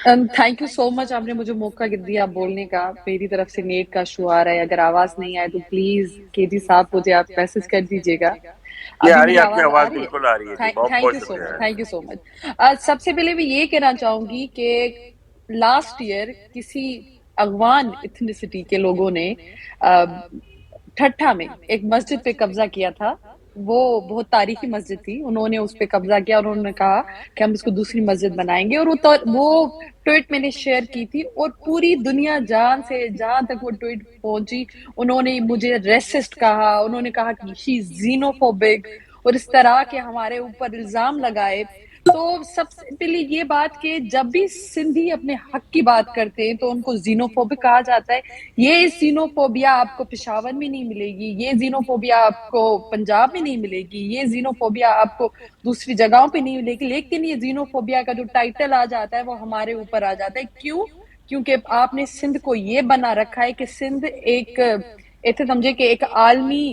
Thank you so much, आपने मुझे मौका दिया बोलने का। मेरी तरफ से नेट का इशू आ रहा है, अगर आवाज नहीं आए तो प्लीज केजी साहब मुझे आप मैसेज कर दीजिएगा। ये आ अभी रही मेरी है, आपकी आवाज आ आवाज रही है? बिल्कुल आ रही है जी, बहुत थैंक बहुत यू सो शुक्रिया मच, है। Thank you so much. सबसे पहले मैं ये कहना चाहूंगी कि लास्ट ईयर किसी अगवान इथनिसिटी के लोगों ने ठट्ठा में एक मस्जिद पे कब्जा किया था। वो बहुत तारीखी मस्जिद थी, उन्होंने उस पे कब्जा किया और उन्होंने कहा कि हम इसको दूसरी मस्जिद बनाएंगे, और वो ट्वीट मैंने शेयर की थी और पूरी दुनिया जान से जहां तक वो ट्वीट पहुंची, उन्होंने मुझे रेसिस्ट कहा, उन्होंने कहा कि शी जीनोफोबिक और इस तरह के हमारे ऊपर इल्जाम लगाए। तो सबसे पहले ये बात कि जब भी सिंधी अपने हक की बात करते हैं तो उनको जीनोफोबिक कहा जाता है। ये जीनोफोबिया आपको पेशावर में नहीं मिलेगी, ये जीनोफोबिया आपको पंजाब में नहीं मिलेगी, ये जीनोफोबिया आपको दूसरी जगहों पे नहीं मिलेगी, लेकिन ये जीनोफोबिया का जो टाइटल आ जाता है वो हमारे ऊपर आ जाता है। क्यों? क्योंकि आपने सिंध को ये बना रखा है कि सिंध एक ऐसे समझे कि एक आलमी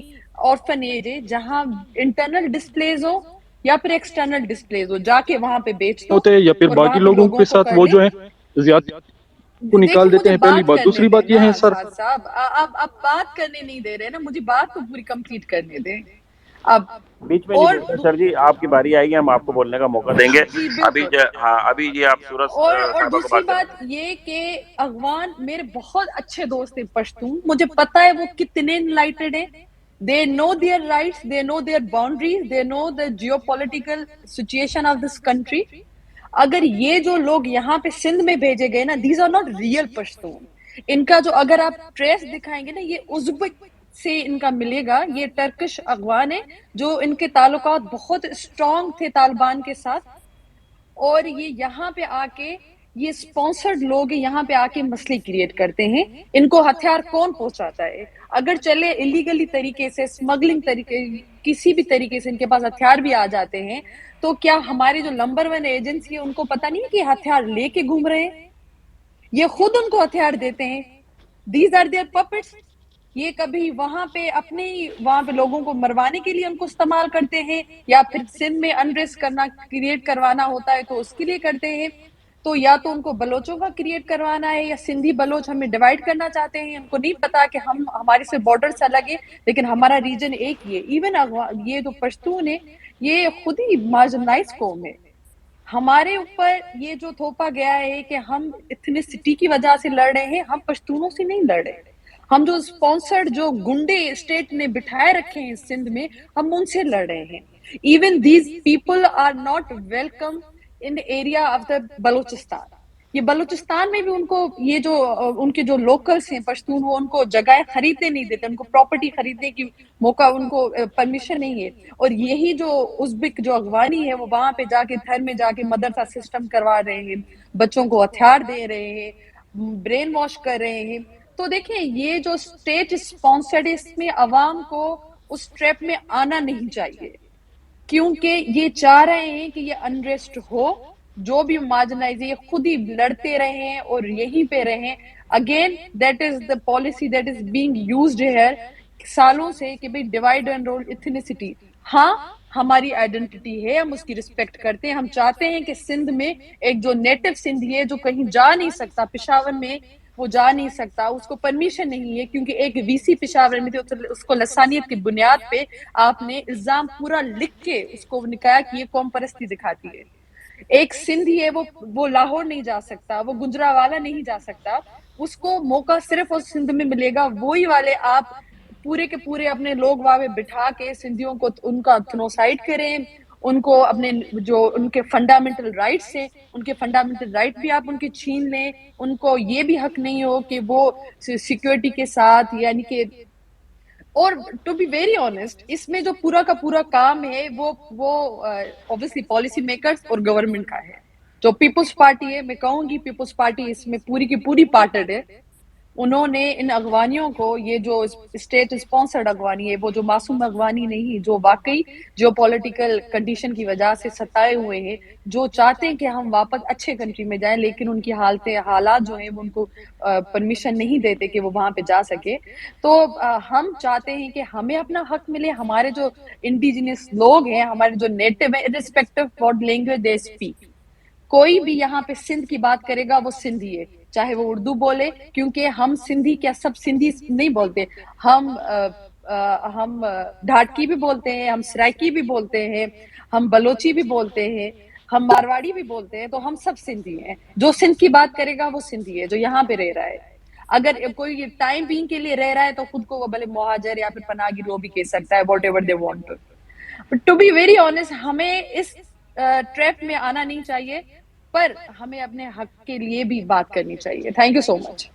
ऑर्फनेज है जहां इंटरनल डिस्प्लेज हो या फिर एक्सटर्नल डिस्प्लेज हो, जाके वहां पे बेच दो होते हैं या फिर और बाकी वहां पे लोगों लोगों के को साथ कर वो ले। जो है ज्यादा को देखो निकाल देते मुझे हैं, पहली बात बात। करने दूसरी दें बात ना ये है सर, शाद साहब, आप बात करने नहीं दे रहे ना, मुझे बात तो पूरी कंप्लीट करने दें। अब बीच में नहीं और बोलना सर जी, आपकी बारी आएगी, हम आपको बोलने का मौका देंगे। जी अभी बिल्कुल। हाँ, अभी ये आप सूरज और साहबा को दूसरी बात करने बात दें। ये कि अगवान मेरे बहुत अच्छे दोस्त हैं पश्तून, मुझे पता है वो कितने इनलाइटेड हैं। They know their rights, they know their boundaries, they know the geopolitical situation of this country. अगर ये जो लोग यहाँ पे सिंध में भेजे गए ना, these are not real Pashtun. इनका जो अगर आप ट्रेस दिखाएंगे ना, ये उज़्बेक से इनका मिलेगा, ये टर्किश अगवान है जो इनके ताल्लुकात बहुत स्ट्रांग थे तालिबान के साथ। और ये यहाँ पे आके ये स्पॉन्सर्ड लोग यहाँ पे आके मसले क्रिएट करते हैं। इनको हथियार कौन पहुंचाता है? अगर चले इलीगली तरीके से, स्मगलिंग तरीके, किसी भी तरीके से इनके पास हथियार भी आ जाते हैं, तो क्या हमारी जो नंबर 1 एजेंसी है उनको पता नहीं है कि हथियार लेके घूम रहे हैं? ये खुद उनको हथियार देते हैं। These are their puppets. ये कभी वहां पे अपने ही वहां पे लोगों को मरवाने के लिए उनको इस्तेमाल करते हैं, या फिर सिंध में अनरेस्ट करना क्रिएट करवाना होता है तो उसके लिए करते हैं। तो या तो उनको बलोचों का क्रिएट करवाना है, या सिंधी बलोच हमें डिवाइड करना चाहते हैं। उनको नहीं पता कि हम हमारे से बॉर्डर से अलग है लेकिन हमारा रीजन एक ही है। इवन ये जो पश्तून है ये खुद ही मार्जिनलाइज कौम है। हमारे ऊपर ये जो थोपा गया है कि हम इथनिसिटी की वजह से लड़ रहे हैं, हम पश्तूनों से नहीं लड़ रहे। हम जो स्पॉन्सर्ड जो गुंडे स्टेट ने बिठाए रखे हैं सिंध में, हम उनसे लड़ रहे हैं। Even these people are not welcome in area of the Balochistan. ये बलूचिस्तान में भी उनको ये जो उनके जो लोकल्स हैं पश्तून, वो उनको जगह खरीदने नहीं देते, उनको प्रॉपर्टी खरीदने की मौका, उनको परमिशन नहीं है। और यही जो उज़्बेक जो अगवानी है वो वहां पे जाके घर में जाके मदरसा सिस्टम करवा रहे हैं, बच्चों को हथियार दे रहे हैं, ब्रेन वॉश कर रहे हैं। तो देखिए ये जो स्टेट स्पॉन्सर्ड है इसमें अवाम को उस ट्रैप में आना नहीं चाहिए, क्योंकि ये चाह रहे हैं कि ये अनरेस्ट हो। जो भी मार्जिनाइज ये खुद ही लड़ते रहे हैं और यहीं पे रहे। Again that is the policy that is being used here सालों से कि भाई डिवाइड एंड रूल इथनिसिटी। हाँ, हमारी आइडेंटिटी है, हम उसकी रिस्पेक्ट करते हैं। हम चाहते हैं कि सिंध में एक जो नेटिव सिंधी है जो कहीं जा नहीं सकता, पेशावर में वो जा नहीं सकता, उसको परमिशन नहीं है, क्योंकि एक वीसी पेशावर में थे, उसको लसानियत की बुनियाद पे आपने इल्जाम पूरा लिख के उसको निकाया कि ये कौम परस्ती दिखाती है। एक सिंधी है वो लाहौर नहीं जा सकता, वो गुजरावाला नहीं जा सकता, उसको मौका सिर्फ उस सिंध में मिलेगा। वही वाले आप पूरे के पूरे अपने लोग वहां बिठा के सिंधियों को उनका थ्रोसाइड करें, उनको अपने जो उनके फंडामेंटल राइट्स हैं उनके फंडामेंटल राइट भी आप उनके छीन लें। उनको ये भी हक नहीं हो कि वो सिक्योरिटी के साथ, यानी कि, और टू बी वेरी ऑनेस्ट इसमें जो पूरा का पूरा काम है वो ऑब्वियसली पॉलिसी मेकर्स और गवर्नमेंट का है। जो पीपल्स पार्टी है, मैं कहूंगी पीपल्स पार्टी इसमें पूरी की पूरी पार्टेड है। उन्होंने इन अगवानियों को, ये जो स्टेट स्पॉन्सर्ड अगवानी है, वो जो मासूम अगवानी नहीं, जो वाकई जो पॉलिटिकल कंडीशन की वजह से सताए हुए हैं, जो चाहते हैं कि हम वापस अच्छे कंट्री में जाएं, लेकिन उनकी हालात जो है वो उनको परमिशन नहीं देते कि वो वहां पे जा सके। तो हम चाहते हैं कि हमें अपना हक मिले। हमारे जो इंडिजिनियस लोग हैं, हमारे जो नेटिव है, respective what language they speak, کوئی بھی یہاں پہ سندھ کی بات کرے گا وہ سندھی ہے, چاہے وہ اردو بولے, کیونکہ ہم سندھی کیا سب سندھی نہیں بولتے, ہم ڈھاٹکی بھی بولتے ہیں, ہم سرائکی بھی بولتے ہیں, ہم بلوچی بھی بولتے ہیں, ہم مارواڑی بھی بولتے ہیں, تو ہم سب سندھی ہیں. جو سندھ کی بات کرے گا وہ سندھی ہے, جو یہاں پہ رہ رہا ہے. اگر کوئی ٹائم بینگ کے لیے رہ رہا ہے تو خود کو وہ بھلے مہاجر یا پھر پناہ گیر وہ بھی کہہ سکتا ہے, whatever they want to. To be very honest, ہمیں اس ٹریپ میں آنا نہیں چاہیے, پر ہمیں اپنے حق کے لیے بھی بات کرنی چاہیے. Thank you so much.